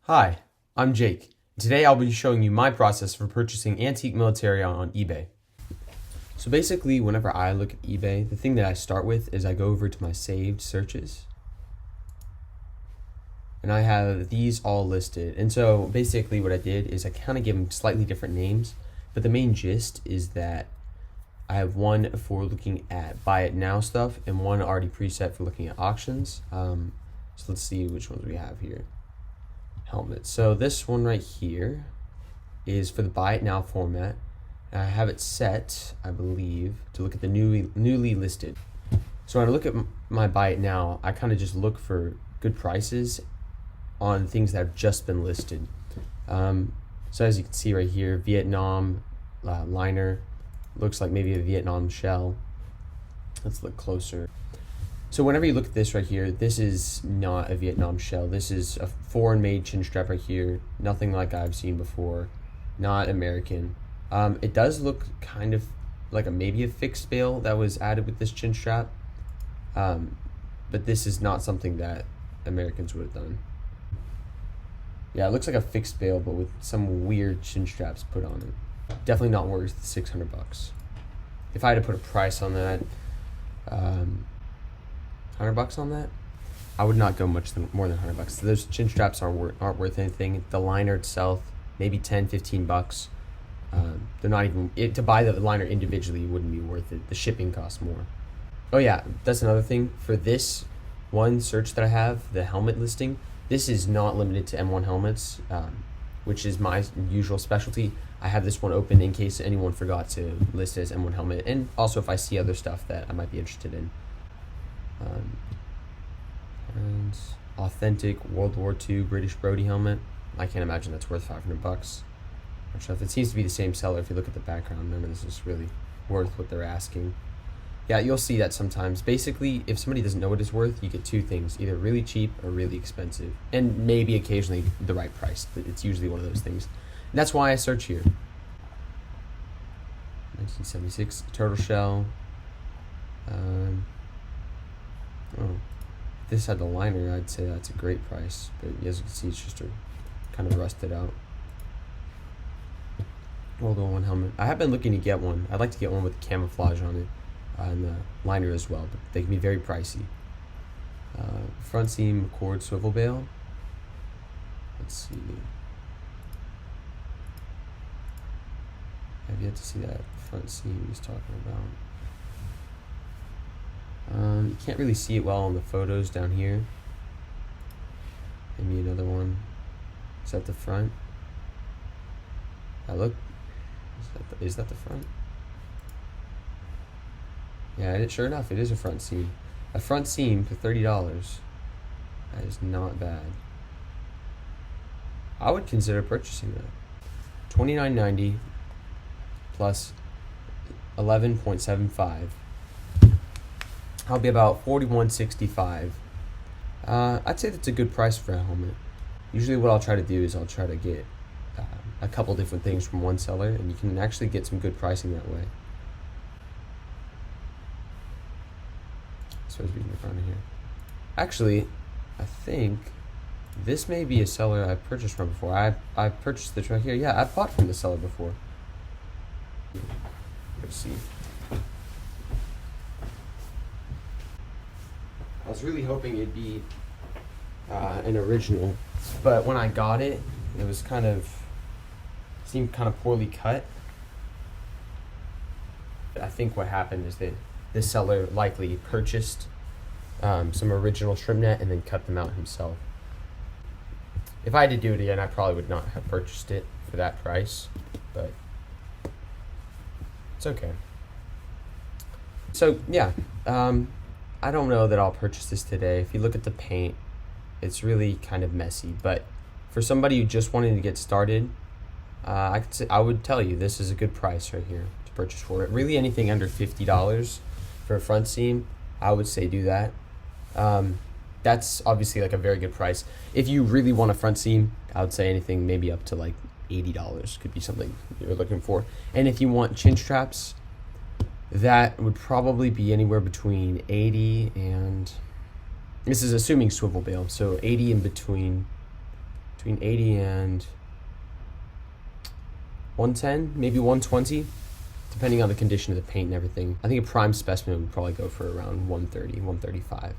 Hi, I'm Jake. Today I'll be showing you my process for purchasing antique militaria on eBay. So basically, whenever I look at eBay, the thing that I start with is I go over to my saved searches. And I have these all listed. And so basically what I did is I kind of give them slightly different names. But the main gist is that I have one for looking at buy it now stuff and one already preset for looking at auctions. So let's see which ones we have here. Helmet. So this one right here is for the buy it now format. And I have it set, I believe, to look at the newly listed. So when I look at my buy it now, I kind of just look for good prices on things that have just been listed. So as you can see right here, Vietnam liner, looks like maybe a Vietnam shell. Let's look closer. So whenever you look at this right here, this is not a Vietnam shell. This is a foreign-made chin strap right here. Nothing like I've seen before. Not American. It does look kind of like maybe a fixed bail that was added with this chin strap. But this is not something that Americans would have done. Yeah, it looks like a fixed bail, but with some weird chin straps put on it. Definitely not worth 600 bucks. If I had to put a price on that, 100 bucks on that, I would not go more than 100 bucks. Those chin straps aren't worth anything. The liner itself, maybe 10, 15 bucks. They're not even, to buy the liner individually wouldn't be worth it. The shipping costs more. Oh yeah, that's another thing. For this one search that I have, the helmet listing, this is not limited to M1 helmets, which is my usual specialty. I have this one open in case anyone forgot to list it as M1 helmet, and also if I see other stuff that I might be interested in. And authentic World War II British Brodie helmet. I can't imagine that's worth 500 bucks. It seems to be the same seller. If you look at the background, none of this is really worth what they're asking. Yeah, you'll see that sometimes. Basically, if somebody doesn't know what it's worth, you get two things: either really cheap or really expensive, and maybe occasionally the right price. But it's usually one of those things. And that's why I search here. 1976 turtle shell. If this had the liner, I'd say that's a great price. But as you can see, it's just kind of rusted out. World War I helmet. I have been looking to get one. I'd like to get one with camouflage on it. And the liner as well, but they can be very pricey. Front seam cord swivel bail. Let's see. I've yet to see that front seam he's talking about. You can't really see it well on the photos down here. Maybe another one. Is that the front? Look. Is that the front? Yeah, sure enough, it is a front seam. A front seam for $30. That is not bad. I would consider purchasing that. $29.90 plus 11.75. I'll be about $41.65. I'd say that's a good price for a helmet. Usually what I'll try to do is I'll try to get a couple different things from one seller, and you can actually get some good pricing that way. So as we look around here, actually, I think this may be a seller I've purchased from before. I purchased this right here. Yeah, I've bought from the seller before. Let's see. I was really hoping it'd be an original, but when I got it, it was seemed kind of poorly cut. I think what happened is that this seller likely purchased some original trim net and then cut them out himself. If I had to do it again, I probably would not have purchased it for that price, but it's okay. So yeah, I don't know that I'll purchase this today. If you look at the paint, it's really kind of messy, but for somebody who just wanted to get started, I would tell you this is a good price right here to purchase for it. Really anything under $50 for a front seam, I would say do that. That's obviously like a very good price. If you really want a front seam, I would say anything maybe up to like $80 could be something you're looking for. And if you want chin straps, that would probably be anywhere between 80 and, this is assuming swivel bail, so 80 in between between 80 and 110, maybe 120, depending on the condition of the paint and everything. I think a prime specimen would probably go for around 130, 135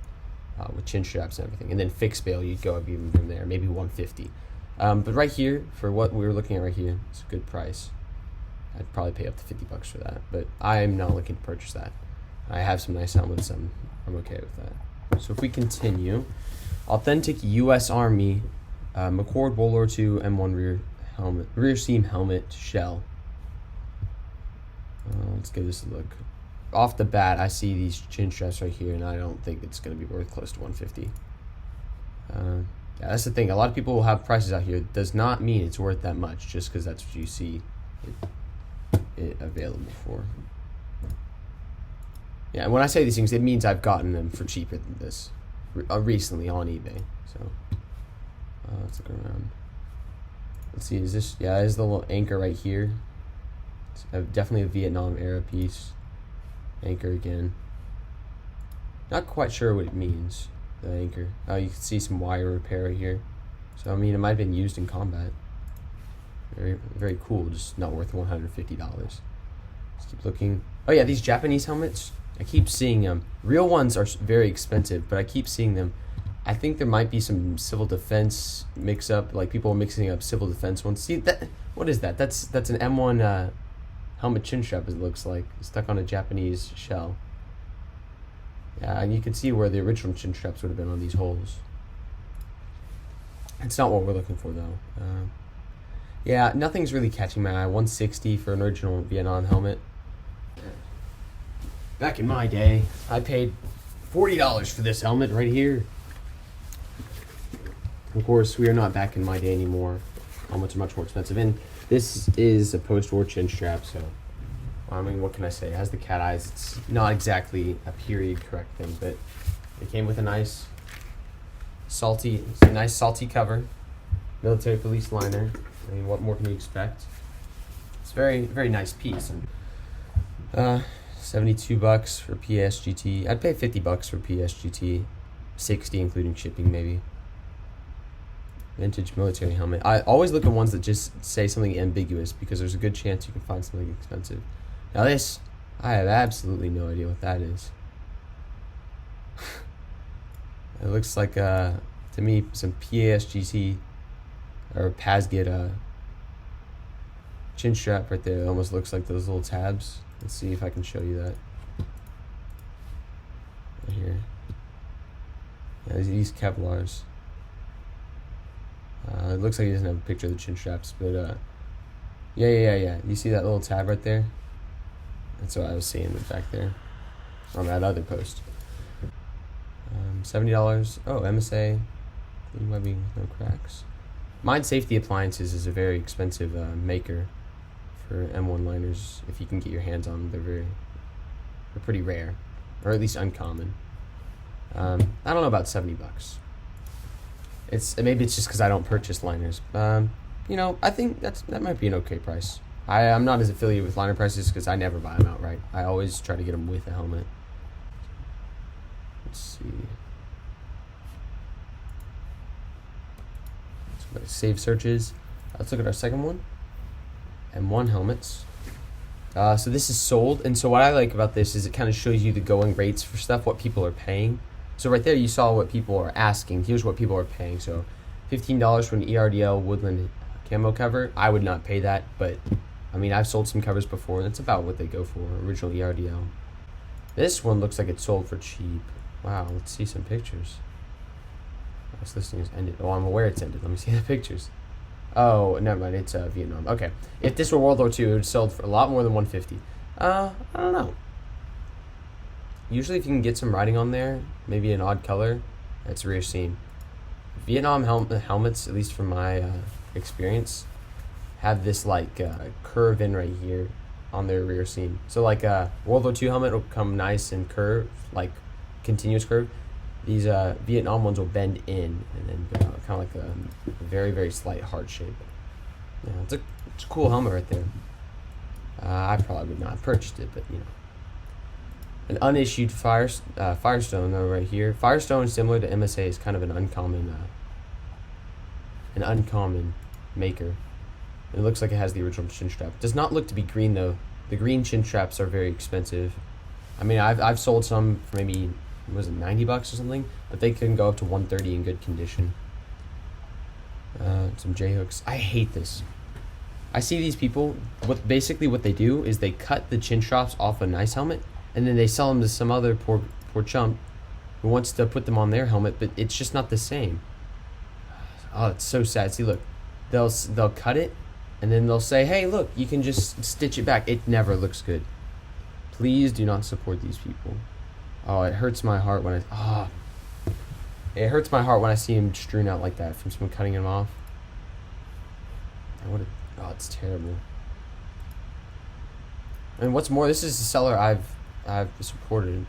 with chin straps and everything. And then fixed bail, you'd go even from there, maybe 150. But right here, for what we were looking at right here, it's a good price. I'd probably pay up to $50 for that, but I'm not looking to purchase that. I have some nice helmets, I'm okay with that. So if we continue, authentic U.S. Army McCord World War II M1 rear seam helmet shell. Let's give this a look. Off the bat, I see these chin straps right here, and I don't think it's going to be worth close to 150. Yeah, that's the thing. A lot of people will have prices out here. It does not mean it's worth that much just because that's what you see it available for. Yeah, and when I say these things, it means I've gotten them for cheaper than this recently on eBay. So let's look around. Let's see, is this, yeah, there's the little anchor right here. It's definitely a Vietnam era piece. Anchor again. Not quite sure what it means, the anchor. Oh, you can see some wire repair right here. So, I mean, it might have been used in combat. Very, very cool, just not worth $150. Let's keep looking. Oh yeah, these Japanese helmets, I keep seeing them. Real ones are very expensive, but I keep seeing them. I think there might be some civil defense mix-up, like people mixing up civil defense ones. See, that, what is that? That's an M1 helmet chin strap, it looks like, stuck on a Japanese shell. Yeah, and you can see where the original chin straps would have been on these holes. It's not what we're looking for, though. Yeah, nothing's really catching my eye. 160 for an original Vietnam helmet. Back in my day, I paid $40 for this helmet right here. Of course, we are not back in my day anymore. Helmets are much more expensive. And this is a post-war chin strap, so I mean, what can I say? It has the cat eyes. It's not exactly a period correct thing, but it came with a nice salty cover, military police liner. I mean, what more can you expect? It's a very, very nice piece. And $72 for PSGT. I'd pay $50 for PSGT. 60 including shipping, maybe. Vintage military helmet. I always look at ones that just say something ambiguous because there's a good chance you can find something expensive. Now this, I have absolutely no idea what that is. It looks like, to me, some PSGT or Pasgit chin strap right there. It almost looks like those little tabs. Let's see if I can show you that. Right here. Yeah, these Kevlars. It looks like he doesn't have a picture of the chin straps, but yeah. You see that little tab right there? That's what I was seeing back there on that other post. $70. Oh, MSA. Clean webbing, no cracks. Mine Safety Appliances is a very expensive maker for M1 liners. If you can get your hands on them, they're pretty rare, or at least uncommon. I don't know about $70. Maybe it's just because I don't purchase liners. You know, I think that might be an okay price. I'm not as affiliated with liner prices because I never buy them outright. I always try to get them with a helmet. Let's see. Save searches. Let's look at our second one. M1 helmets. So this is sold, and so what I like about this is it kind of shows you the going rates for stuff, what people are paying. So right there you saw what people are asking. Here's what people are paying. So $15 for an ERDL Woodland camo cover. I would not pay that, but I mean, I've sold some covers before, and that's about what they go for, original ERDL. This one looks like it's sold for cheap. Wow, let's see some pictures. This listing is ended. Oh, I'm aware it's ended. Let me see the pictures. Oh, never mind. It's Vietnam. Okay. If this were World War II, it would sell for a lot more than $150. I don't know. Usually, if you can get some writing on there, maybe an odd color, that's rear seam. Vietnam helmets, at least from my experience, have this like curve in right here on their rear seam. So like a World War II helmet will come nice and curved, like continuous curve. These Vietnam ones will bend in and then kind of like a very, very slight heart shape. Yeah, it's a cool helmet right there. I probably would not have purchased it, but you know. An unissued Firestone though right here. Firestone, similar to MSA, is kind of an uncommon an uncommon maker. It looks like it has the original chin strap. Does not look to be green though. The green chin straps are very expensive. I mean, I've sold some for maybe, was it $90 or something? But they can go up to $130 in good condition. Some J hooks. I hate this. I see these people. What they do is they cut the chin straps off a nice helmet, and then they sell them to some other poor chump who wants to put them on their helmet, but it's just not the same. Oh, it's so sad. See, look, they'll cut it, and then they'll say, "Hey, look, you can just stitch it back." It never looks good. Please do not support these people. Oh, it hurts my heart when it hurts my heart when I see him strewn out like that from someone cutting him off. Oh, it's terrible. And what's more, this is a seller I've supported.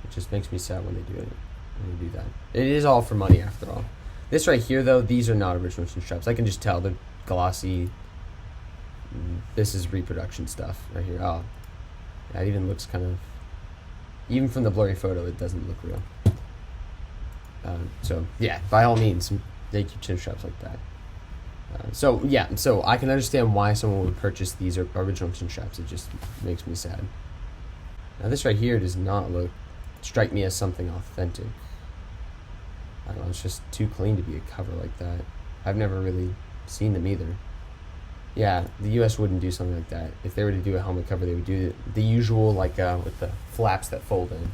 It just makes me sad when they do it. When they do that. It is all for money after all. This right here though, these are not original chin straps. I can just tell they're glossy. This is reproduction stuff right here. Oh, yeah, it even looks kind of. Even from the blurry photo, it doesn't look real. So yeah, by all means, make your chin straps like that. So I can understand why someone would purchase these original chin straps. It just makes me sad. Now this right here does not strike me as something authentic. I don't know, it's just too clean to be a cover like that. I've never really seen them either. Yeah, the US wouldn't do something like that. If they were to do a helmet cover, they would do the usual, like with the flaps that fold in.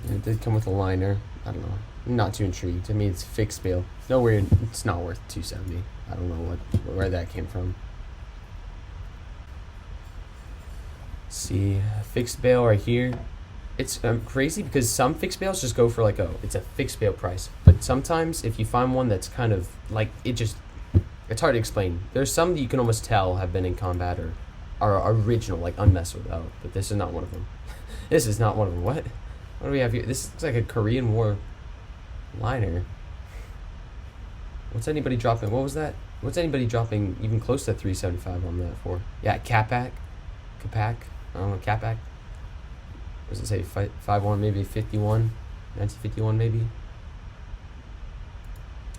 And it did come with a liner. I don't know. I'm not too intrigued. To me, it's fixed bail. Nowhere. It's not worth $270. I don't know where that came from. Let's see, fixed bail right here. It's crazy because some fixed bails just go for it's a fixed bail price. But sometimes if you find one that's kind of like it's hard to explain. There's some that you can almost tell have been in combat or are original, like unmessed with. Oh, but this is not one of them. This is not one of them. What do we have here? This looks like a Korean War liner. What's anybody dropping? What was that? What's anybody dropping even close to 375 on that for? Yeah, Capac. I don't know, Capac. What does it say? 5.1, maybe 51, 1951 maybe.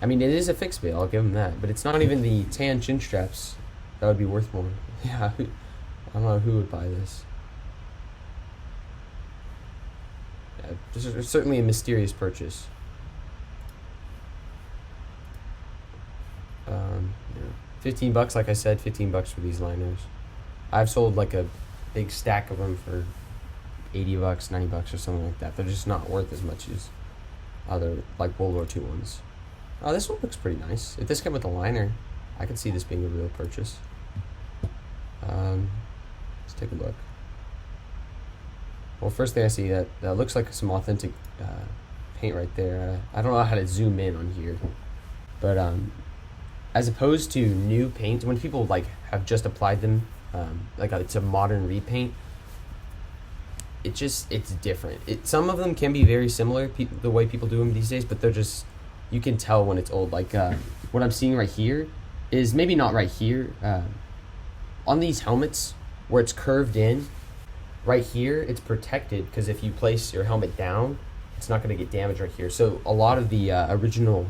I mean, it is a fixed bail, I'll give them that, but it's not even the tan chin straps that would be worth more. Yeah, I don't know who would buy this. Yeah, this is certainly a mysterious purchase. $15, like I said, $15 for these liners. I've sold like a big stack of them for $80, $90 or something like that. They're just not worth as much as other like World War II ones. Oh, this one looks pretty nice. If this came with a liner, I could see this being a real purchase. Let's take a look. Well, first thing I see, that looks like some authentic paint right there. I don't know how to zoom in on here, but as opposed to new paint, when people have just applied them, it's a modern repaint, it's different. Some of them can be very similar, the way people do them these days, but they're just, you can tell when it's old. What I'm seeing right here is maybe not right here. On these helmets where it's curved in, right here it's protected because if you place your helmet down, it's not going to get damaged right here. So a lot of the original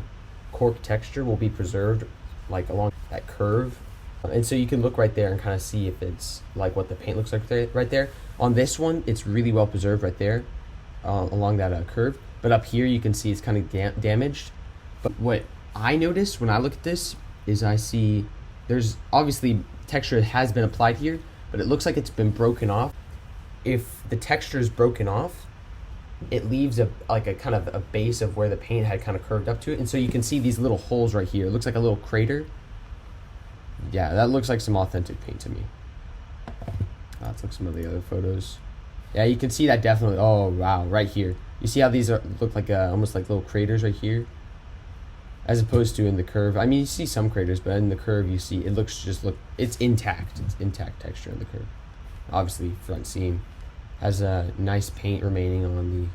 cork texture will be preserved along that curve. And so you can look right there and kind of see if it's what the paint looks like right there. On this one, it's really well preserved right there along that curve. But up here, you can see it's kind of damaged. But what I notice when I look at this is I see there's obviously texture has been applied here, but it looks like it's been broken off. If the texture is broken off, it leaves a kind of a base of where the paint had kind of curved up to it. And so you can see these little holes right here. It looks like a little crater. Yeah, that looks like some authentic paint to me. Let's look at some of the other photos. Yeah, you can see that definitely. Oh, wow, right here. You see how these look like almost like little craters right here? As opposed to in the curve. I mean, you see some craters, but in the curve you see, it looks it's intact. It's intact texture in the curve. Obviously, front seam has a nice paint remaining on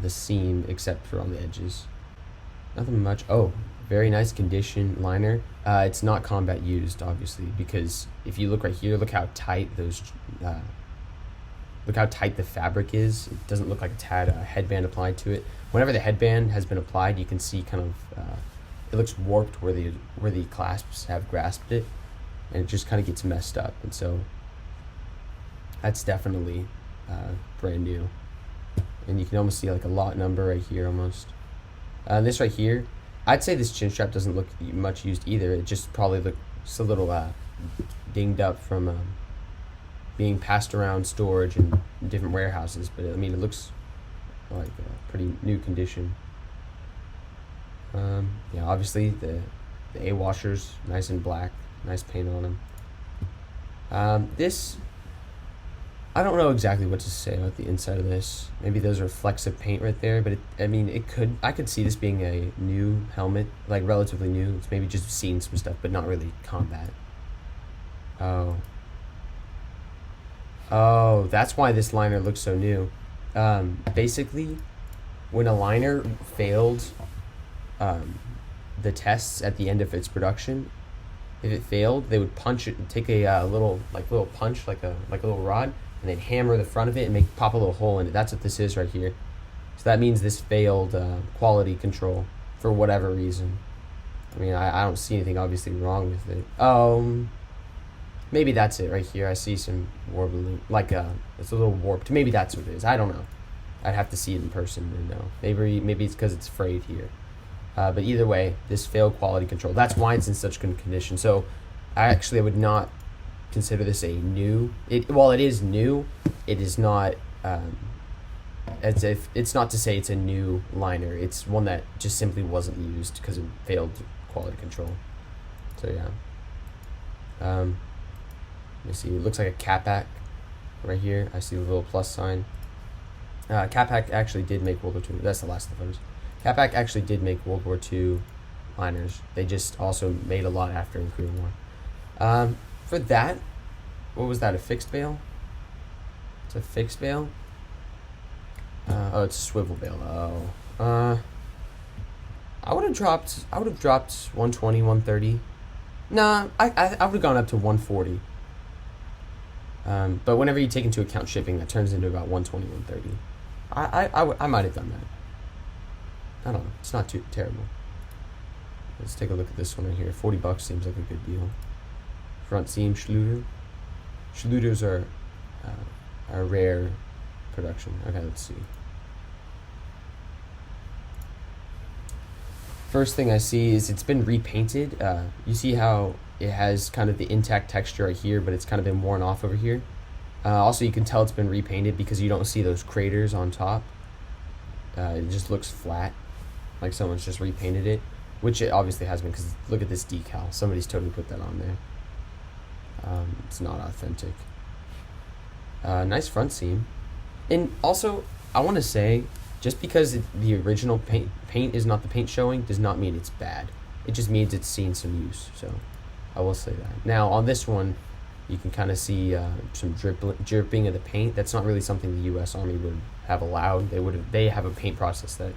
the seam, except for on the edges. Nothing much. Oh, very nice condition liner. It's not combat used, obviously, because if you look right here, look how tight look how tight the fabric is. It doesn't look like it's had a headband applied to it. Whenever the headband has been applied, you can see kind of it looks warped where the clasps have grasped it, and it just kind of gets messed up. And so that's definitely brand new. And you can almost see like a lot number right here almost. This right here, I'd say this chin strap doesn't look much used either. It just probably looks a little dinged up from being passed around storage in different warehouses. But I mean, it looks like a pretty new condition. Yeah, obviously the A washers, nice and black, nice paint on them. This, I don't know exactly what to say about the inside of this. Maybe those are flecks of paint right there, but I could see this being a new helmet, like relatively new. It's maybe just seen some stuff, but not really combat. Oh, that's why this liner looks so new. Basically, when a liner failed the tests at the end of its production, if it failed, they would punch it, take a little punch, like a little rod, and they'd hammer the front of it and pop a little hole in it. That's what this is right here. So that means this failed quality control for whatever reason. I mean, I don't see anything obviously wrong with it. Maybe that's it right here. I see some warbling, it's a little warped. Maybe that's what it is. I don't know. I'd have to see it in person and know. Maybe it's because it's frayed here. But either way, this failed quality control. That's why it's in such good condition. So I would not consider this a new. While it is new, it is not. It's not to say it's a new liner. It's one that just simply wasn't used because it failed quality control. So yeah. Let me see. It looks like a Capac right here. I see the little plus sign. Capac actually did make World War II. That's the last of the photos. Capac actually did make World War II liners. They just also made a lot after in Korean War. For that, what was that? A fixed bail? It's a fixed bail. Oh, it's a swivel bail. Oh, I would have dropped 120, 130. Nah, I would have gone up to 140. But whenever you take into account shipping, that turns into about 120, 130. I might have done that. I don't know. It's not too terrible. Let's take a look at this one right here. $40 seems like a good deal. Front seam Schluter. Schluters are rare production. Okay, let's see. First thing I see is it's been repainted. You see how it has kind of the intact texture right here, but it's kind of been worn off over here. Also, you can tell it's been repainted because you don't see those craters on top. It just looks flat, like someone's just repainted it, which it obviously has been, because look at this decal. Somebody's totally put that on there. It's not authentic. Nice front seam. And also, I want to say, just because the original paint is not the paint showing does not mean it's bad. It just means it's seen some use. So I will say that. Now on this one, you can kind of see some dripping of the paint. That's not really something the U.S. Army would have allowed. They have a paint process that,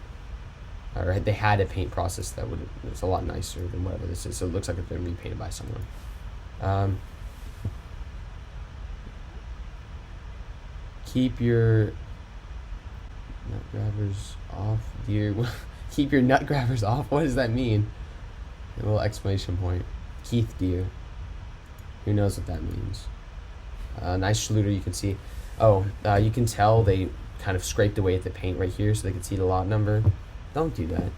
or they had a paint process that was a lot nicer than whatever this is. So it looks like it's been repainted by someone. Keep your nut grabbers off, dear. Keep your nut grabbers off. What does that mean? A little exclamation point. Keith, dear. Who knows what that means? Nice Schluter, you can see. Oh, you can tell they kind of scraped away at the paint right here so they could see the lot number. Don't do that.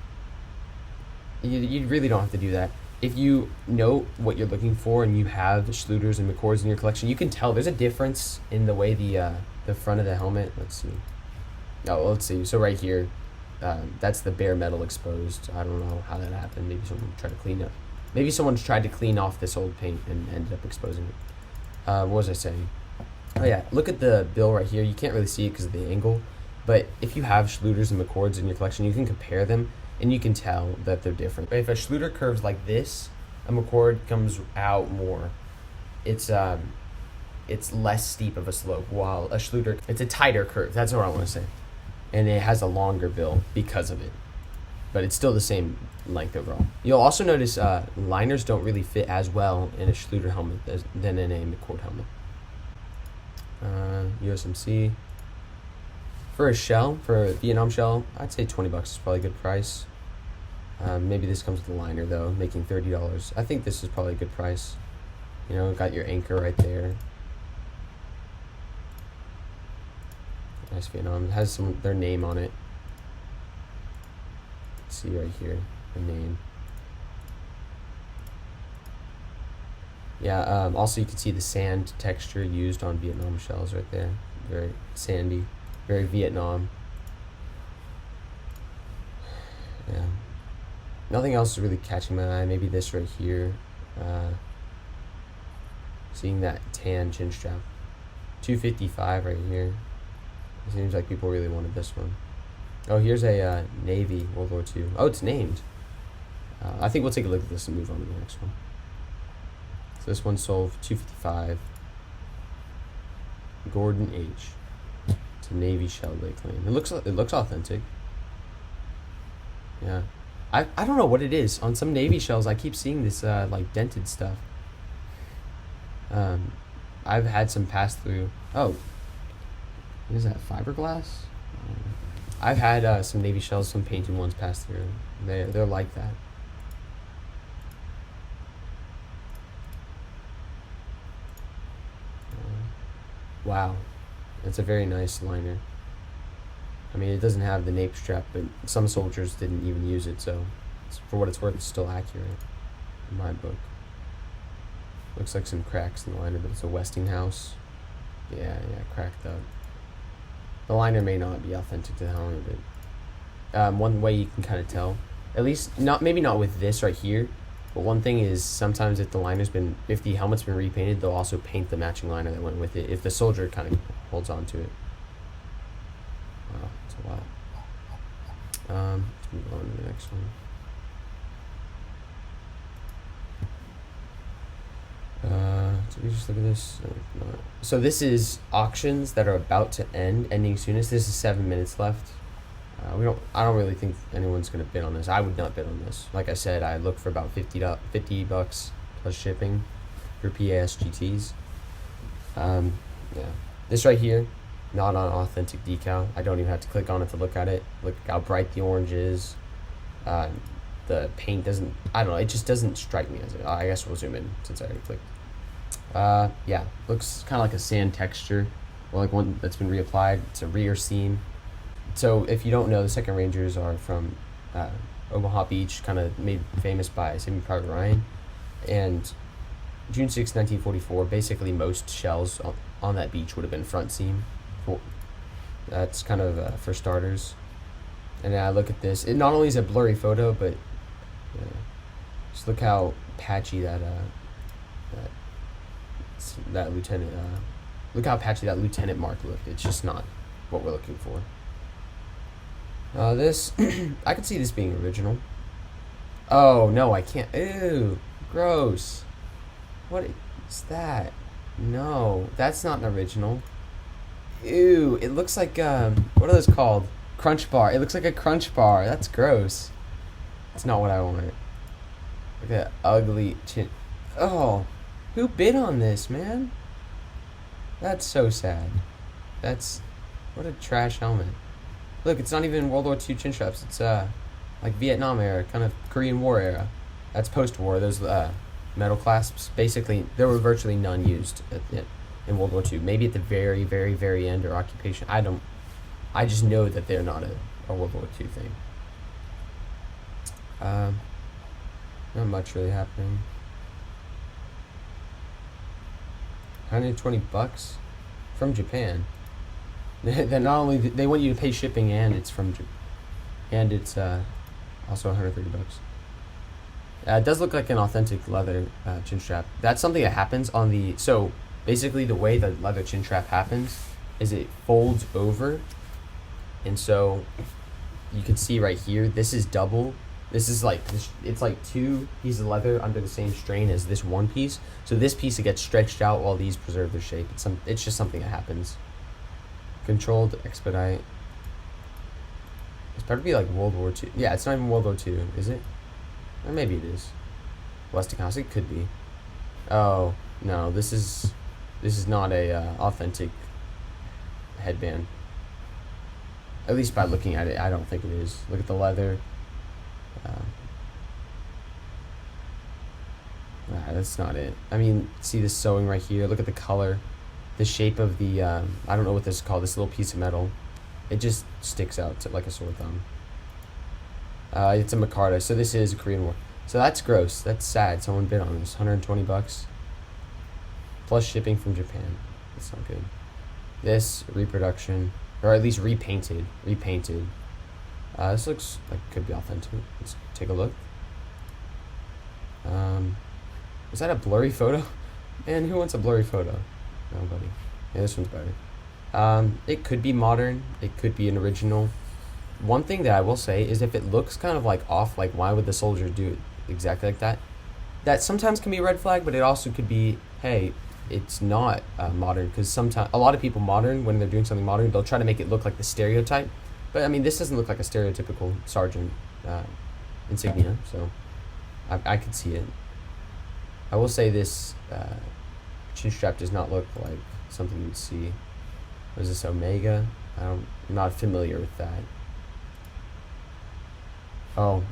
You really don't have to do that. If you know what you're looking for and you have Schluters and McCords in your collection, you can tell there's a difference in the way the front of the helmet. Let's see. Oh, let's see. So right here, that's the bare metal exposed. I don't know how that happened. Maybe someone tried to clean up. Maybe someone's tried to clean off this old paint and ended up exposing it. What was I saying? Oh yeah, look at the bill right here. You can't really see it because of the angle, but if you have Schluters and McCords in your collection, you can compare them and you can tell that they're different. If a Schluter curves like this, a McCord comes out more. It's less steep of a slope, while a Schluter, it's a tighter curve. That's what I want to say. And it has a longer bill because of it. But it's still the same length overall. You'll also notice liners don't really fit as well in a Schluter helmet than in a McCord helmet. USMC. For a shell, for a Vietnam shell, I'd say $20 is probably a good price. Maybe this comes with a liner though, making $30. I think this is probably a good price. You know, got your anchor right there. Nice Vietnam. It has their name on it. Let's see right here, the name. Yeah. Also, you can see the sand texture used on Vietnam shells right there. Very sandy, very Vietnam. Yeah. Nothing else is really catching my eye. Maybe this right here. Seeing that tan chin strap. $255 right here. It seems like people really wanted this one. Oh, here's a Navy World War II. Oh, it's named. I think we'll take a look at this and move on to the next one. So this one sold for $255. Gordon H. It's a Navy shell they claim. It looks authentic. Yeah. I don't know what it is. On some Navy shells, I keep seeing this like dented stuff. I've had some pass through. Oh, what is that, fiberglass? I've had some Navy shells, some painted ones pass through. They're like that. Wow, that's a very nice liner. I mean, it doesn't have the nape strap, but some soldiers didn't even use it, so for what it's worth, it's still accurate in my book. Looks like some cracks in the liner, but it's a Westinghouse. Yeah, cracked up. The liner may not be authentic to the helmet, but one way you can kind of tell, at least maybe not with this right here, but one thing is sometimes if the helmet's been repainted, they'll also paint the matching liner that went with it if the soldier kind of holds on to it. Wow, that's a lot. Let's move on to the next one. So we just look at this. So this is auctions that are about to ending soonest. This is 7 minutes left. I don't really think anyone's gonna bid on this. I would not bid on this. Like I said, I look for about $50 plus shipping for PAS GTs. Yeah, this right here, not on authentic decal. I don't even have to click on it to look at it. Look how bright the orange is. The paint doesn't, I don't know, it just doesn't strike me as it. I guess we'll zoom in since I already clicked. Yeah, looks kind of like a sand texture, or like one that's been reapplied. It's a rear seam. So if you don't know, the Second Rangers are from Omaha Beach, kind of made famous by Saving Private Ryan. And June 6, 1944, basically most shells on that beach would have been front seam. That's kind of for starters. And then I look at this. It not only is a blurry photo, but just look how patchy that lieutenant. Look how patchy that lieutenant mark looked. It's just not what we're looking for. This I could see this being original. Oh no, I can't. Ew, gross. What is that? No, that's not an original. Ew, it looks like what are those called? Crunch bar. It looks like a crunch bar. That's gross. That's not what I want. Look at that ugly chin. Oh, who bid on this, man? That's so sad. That's what a trash helmet. Look, it's not even World War II chin straps. It's like Vietnam era, kind of Korean War era. That's post-war. Those metal clasps. Basically, there were virtually none used in World War II. Maybe at the very, very, very end or occupation. I just know that they're not a World War II thing. Not much really happening. $120 from Japan. Then not only they want you to pay shipping, and it's also $130. It does look like an authentic leather chin strap. That's something that happens on the. So basically, the way the leather chin strap happens is it folds over, and so you can see right here. This is double. This is like it's like two pieces of leather under the same strain as this one piece. So this piece gets stretched out while these preserve their shape. It's just something that happens. Controlled expedite. It's better to be like World War II. Yeah, it's not even World War II, is it? Or maybe it is. Westinghouse, it could be. Oh no, this is not a authentic headband. At least by looking at it, I don't think it is. Look at the leather. That's not it. I mean, see this sewing right here? Look at the color. The shape of the, I don't know what this is called, this little piece of metal. It just sticks out to, like a sore thumb. It's a micarta, so this is a Korean War. So that's gross. That's sad. Someone bid on this. 120 bucks. Plus shipping from Japan. That's not good. This, reproduction. Or at least repainted. This looks like it could be authentic. Let's take a look. Is that a blurry photo? Man, who wants a blurry photo? Nobody. Yeah, this one's better. It could be modern. It could be an original. One thing that I will say is if it looks kind of like off, like why would the soldier do it exactly like that? That sometimes can be a red flag, but it also could be, hey, it's not modern, because sometimes a lot of people modern, when they're doing something modern, they'll try to make it look like the stereotype. But I mean, this doesn't look like a stereotypical sergeant insignia, so I could see it. I will say this chin strap does not look like something you'd see. What is this, Omega? I'm not familiar with that. Oh,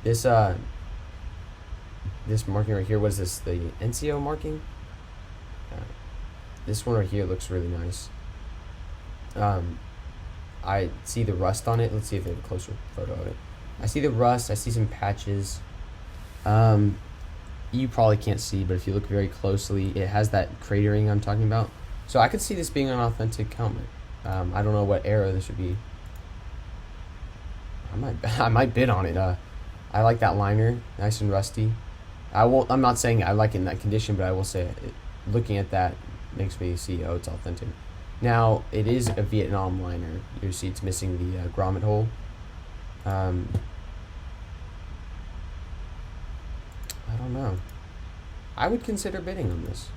this marking right here, what is this, the NCO marking? This one right here looks really nice. I see the rust on it. Let's see if they have a closer photo of it. I see the rust. I see some patches. You probably can't see, but if you look very closely, it has that cratering I'm talking about. So I could see this being an authentic helmet. I don't know what era this would be. I might bid on it. I like that liner, nice and rusty. I'm not saying I like it in that condition, but I will say looking at that makes me see, oh, it's authentic. Now, it is a Vietnam liner. You see it's missing the grommet hole. I don't know. I would consider bidding on this.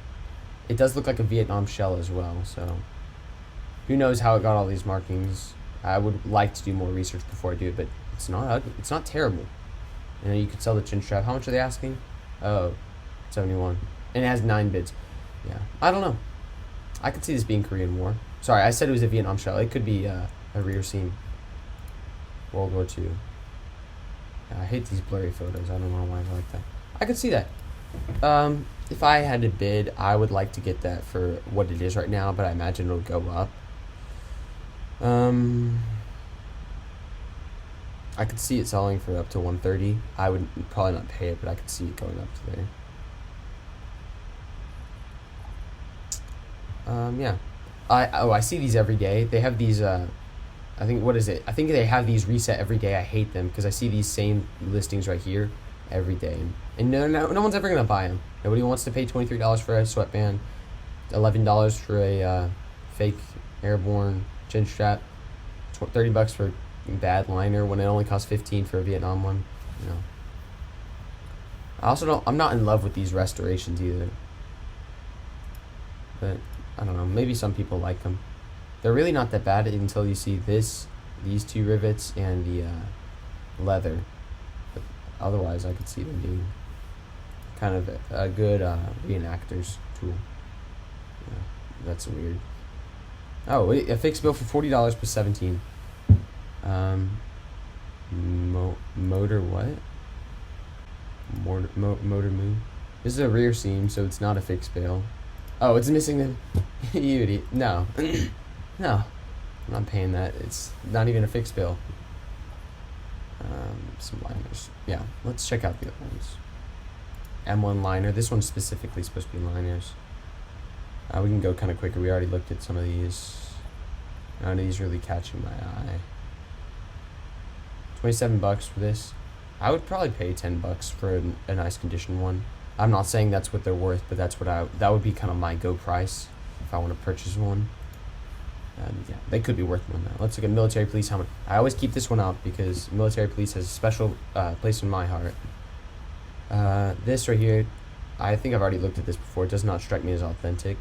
It does look like a Vietnam shell as well, so who knows how it got all these markings. I would like to do more research before I do it, but it's not ugly. It's not terrible. You know, you could sell the chin strap. How much are they asking? Oh, 71. And it has 9 bids. Yeah, I don't know. I could see this being Korean War. Sorry, I said it was a Vietnam shell. It could be a rear seam. World War II. I hate these blurry photos. I don't know why I like that. I could see that. If I had to bid, I would like to get that for what it is right now, but I imagine it'll go up. I could see it selling for up to 130. I would probably not pay it, but I could see it going up to there. Yeah. I see these every day. They have these, I think, what is it? I think they have these reset every day. I hate them because I see these same listings right here every day. And no one's ever going to buy them. Nobody wants to pay $23 for a sweatband, $11 for a fake airborne chin strap, $30 for a bad liner when it only costs $15 for a Vietnam one. You know. I also I'm not in love with these restorations either. But I don't know, maybe some people like them. They're really not that bad until you see these 2 rivets and the leather. But otherwise, I could see them being kind of a good reenactor's tool. Yeah, that's weird. Oh, a fixed bill for $40 plus 17. Motor what? Motor moon. This is a rear seam, so it's not a fixed bill. Oh, it's missing the you idiot. No. No. I'm not paying that. It's not even a fixed bill. Some liners. Yeah, let's check out the other ones. M1 liner. This one's specifically supposed to be liners. We can go kind of quicker. We already looked at some of these. None of these really catching my eye. $27 for this. I would probably pay $10 for a nice condition one. I'm not saying that's what they're worth, but that's what that would be kind of my go price if I want to purchase one. Yeah, they could be worth more now. Let's look at military police helmet. I always keep this one out because military police has a special place in my heart. This right here, I think I've already looked at this before. It does not strike me as authentic.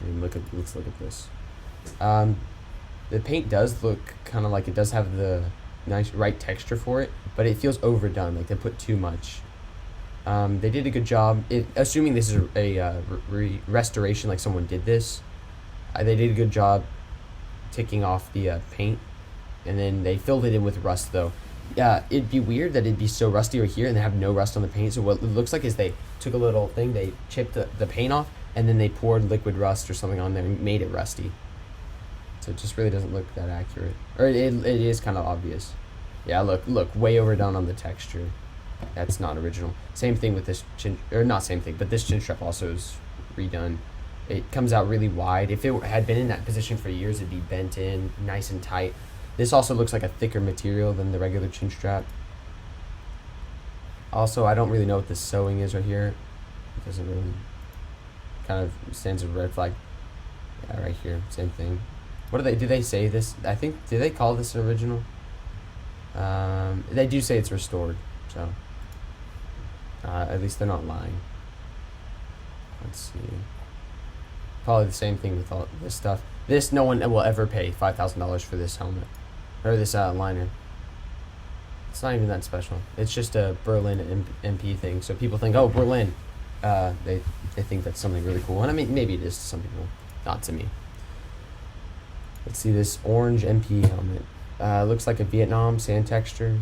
I mean, let's look at this. The paint does look kind of like it does have the nice right texture for it, but it feels overdone. Like they put too much. They did a good job. Assuming this is a restoration, like someone did this, they did a good job taking off the paint, and then they filled it in with rust though. Yeah, it'd be weird that it'd be so rusty right here and they have no rust on the paint. So what it looks like is they took a little thing, they chipped the paint off, and then they poured liquid rust or something on there and made it rusty. So it just really doesn't look that accurate. Or it is kind of obvious. Yeah, look, way overdone on the texture. That's not original. Same thing with this chin, or not same thing, but this chin strap also is redone. It comes out really wide. If it had been in that position for years, it'd be bent in, nice and tight. This also looks like a thicker material than the regular chin strap. Also, I don't really know what the sewing is right here. It doesn't really, kind of stands as a red flag. Yeah, right here, same thing. What do they say this? I think, do they call this an original? They do say it's restored, so at least they're not lying. Let's see. Probably the same thing with all this stuff. This, no one will ever pay $5,000 for this helmet, or this liner. It's not even that special. It's just a Berlin MP thing. So people think, oh, Berlin. They think that's something really cool, and I mean maybe it is to some people, not to me. Let's see this orange MP helmet. Looks like a Vietnam sand texture.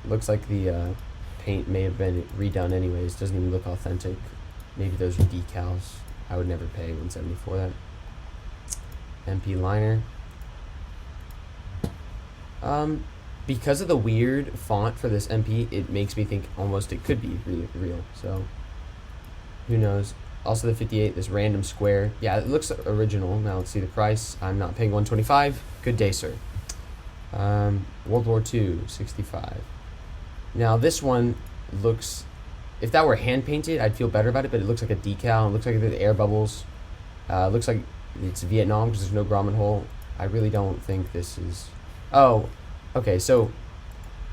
Looks like the paint may have been redone anyways. Doesn't even look authentic. Maybe those are decals. I would never pay $170 for that. MP liner. Because of the weird font for this MP, it makes me think almost it could be real. So who knows? Also the 58, this random square. Yeah, it looks original. Now let's see the price. I'm not paying $125. Good day, sir. World War II, 65. Now this one looks, if that were hand painted, I'd feel better about it, but it looks like a decal. It looks like the air bubbles. Looks like it's Vietnam because there's no grommet hole. I really don't think this is. Oh, okay. So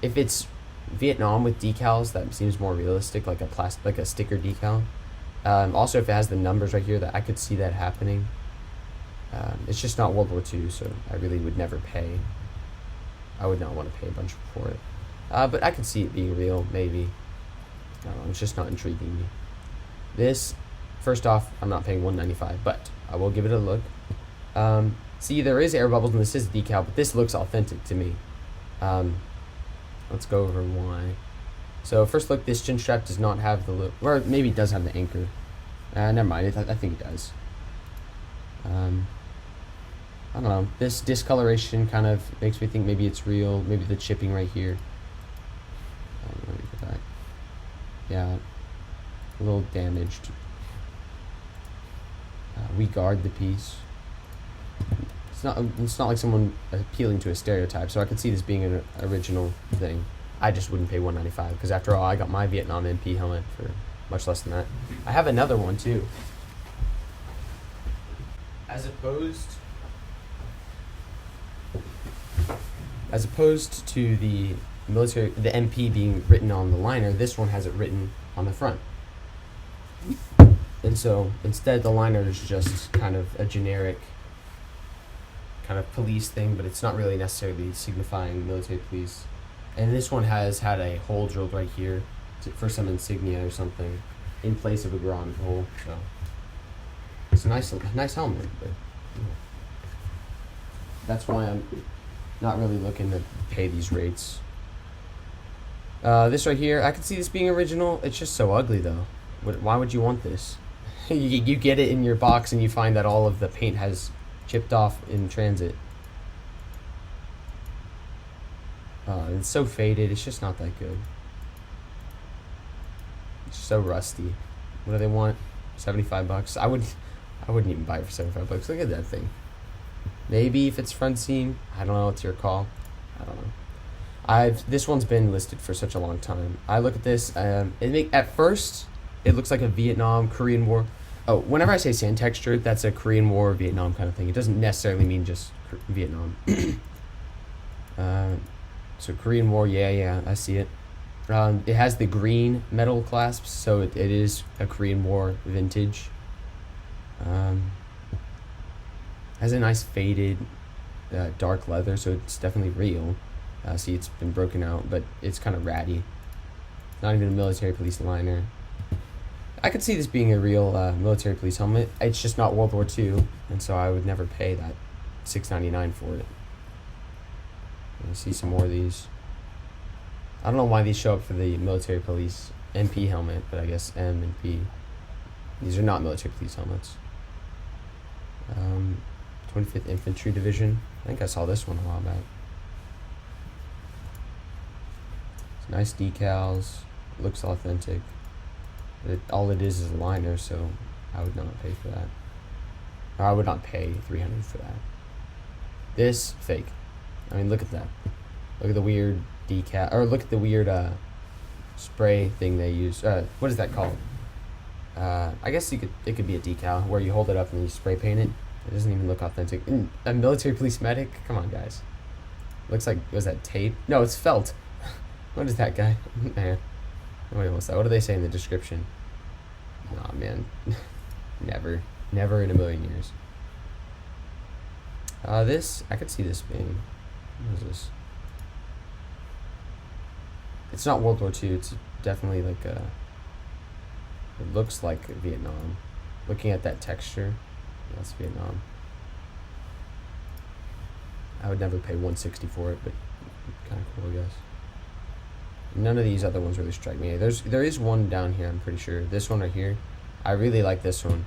if it's Vietnam with decals, that seems more realistic, like a sticker decal. Also, if it has the numbers right here, that I could see that happening. It's just not World War II, so I really would never pay. I would not want to pay a bunch for it. But I could see it being real, maybe. I don't know, it's just not intriguing me. This, first off, I'm not paying $195, but I will give it a look. See, there is air bubbles, and this is decal, but this looks authentic to me. Let's go over why. So first look, this chin strap does not have the loop, or maybe it does have the anchor. Never mind, I think it does. I don't know. This discoloration kind of makes me think maybe it's real. Maybe the chipping right here. Let me go back. Yeah, a little damaged. We guard the piece. It's not like someone appealing to a stereotype, so I could see this being an original thing. I just wouldn't pay $195 because after all, I got my Vietnam MP helmet for much less than that. I have another one too. As opposed to the military, the MP being written on the liner, this one has it written on the front. And so instead, the liner is just kind of a generic kind of police thing, but it's not really necessarily signifying military police. And this one has had a hole drilled right here for some insignia or something in place of a grommet hole. So it's a nice helmet, but that's why I'm not really looking to pay these rates. This right here, I could see this being original. It's just so ugly though. Why would you want this? You get it in your box and you find that all of the paint has chipped off in transit. It's so faded, it's just not that good. It's so rusty. What do they want? $75? I wouldn't even buy it for $75. Look at that thing. Maybe if it's front seam, I don't know, it's your call. I don't know. This one's been listed for such a long time. I look at this, at first it looks like a Vietnam, Korean War. Oh, whenever I say sand texture, that's a Korean War, Vietnam kind of thing. It doesn't necessarily mean just Vietnam. So Korean War, yeah, I see it. It has the green metal clasps, so it is a Korean War vintage. Has a nice faded dark leather, so it's definitely real. See, it's been broken out, but it's kind of ratty. Not even a military police liner. I could see this being a real military police helmet. It's just not World War II, and so I would never pay that $6.99 for it. I see some more of these. I don't know why these show up for the military police MP helmet, but I guess M and P. These are not military police helmets. 25th Infantry Division. I think I saw this one a while back. It's nice decals. Looks authentic. All it is a liner, so I would not pay for that. Or I would not pay $300 for that. This fake. I mean, look at that. Look at the weird decal, or look at the weird spray thing they use. What is that called? I guess it could be a decal where you hold it up and you spray paint it. It doesn't even look authentic. A military police medic? Come on, guys. Looks like, was that tape? No, it's felt. What is that guy? Man. Wait, what's that? What do they say in the description? Nah, man. Never. Never in a million years. This, I could see this being, what is this? It's not World War II. It's definitely like a, it looks like Vietnam. Looking at that texture, that's Vietnam. I would never pay $160 for it, but kind of cool, I guess. None of these other ones really strike me. There is one down here, I'm pretty sure. This one right here. I really like this one.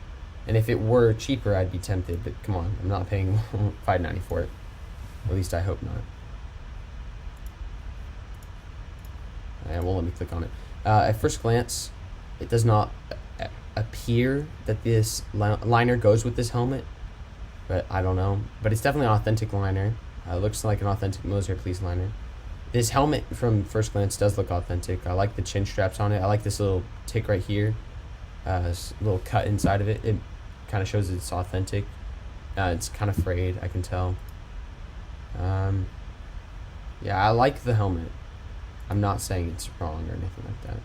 And if it were cheaper, I'd be tempted, but come on, I'm not paying $5.90 for it. At least I hope not. It won't let me click on it. At first glance, it does not appear that this liner goes with this helmet, but I don't know. But it's definitely an authentic liner. Looks like an authentic military police liner. This helmet, from first glance, does look authentic. I like the chin straps on it. I like this little tick right here. This little cut inside of it. It kind of shows it's authentic. It's kind of frayed, I can tell. Yeah, I like the helmet. I'm not saying it's wrong or anything like that.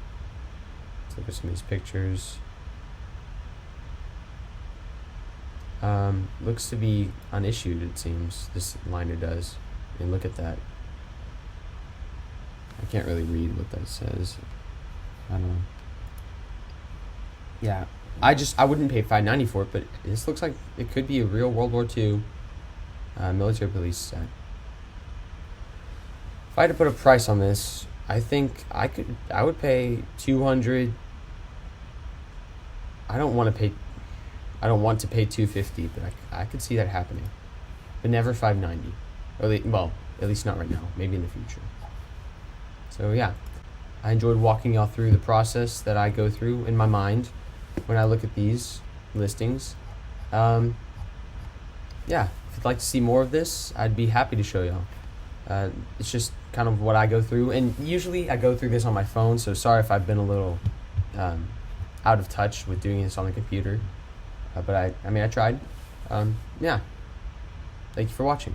Let's look at some of these pictures. Looks to be unissued, it seems. This liner does. And look at that. I can't really read what that says. I don't know. Yeah, I wouldn't pay $5.90 for it, but this looks like it could be a real World War II military police set. If I had to put a price on this, I think I would pay $200. I don't want to pay $250, but I could see that happening. But never $5.90. Well, at least not right now. Maybe in the future. So yeah, I enjoyed walking y'all through the process that I go through in my mind when I look at these listings. Yeah, if you'd like to see more of this, I'd be happy to show y'all. It's just kind of what I go through, and usually I go through this on my phone, so sorry if I've been a little out of touch with doing this on the computer, but I mean I tried. Yeah, thank you for watching.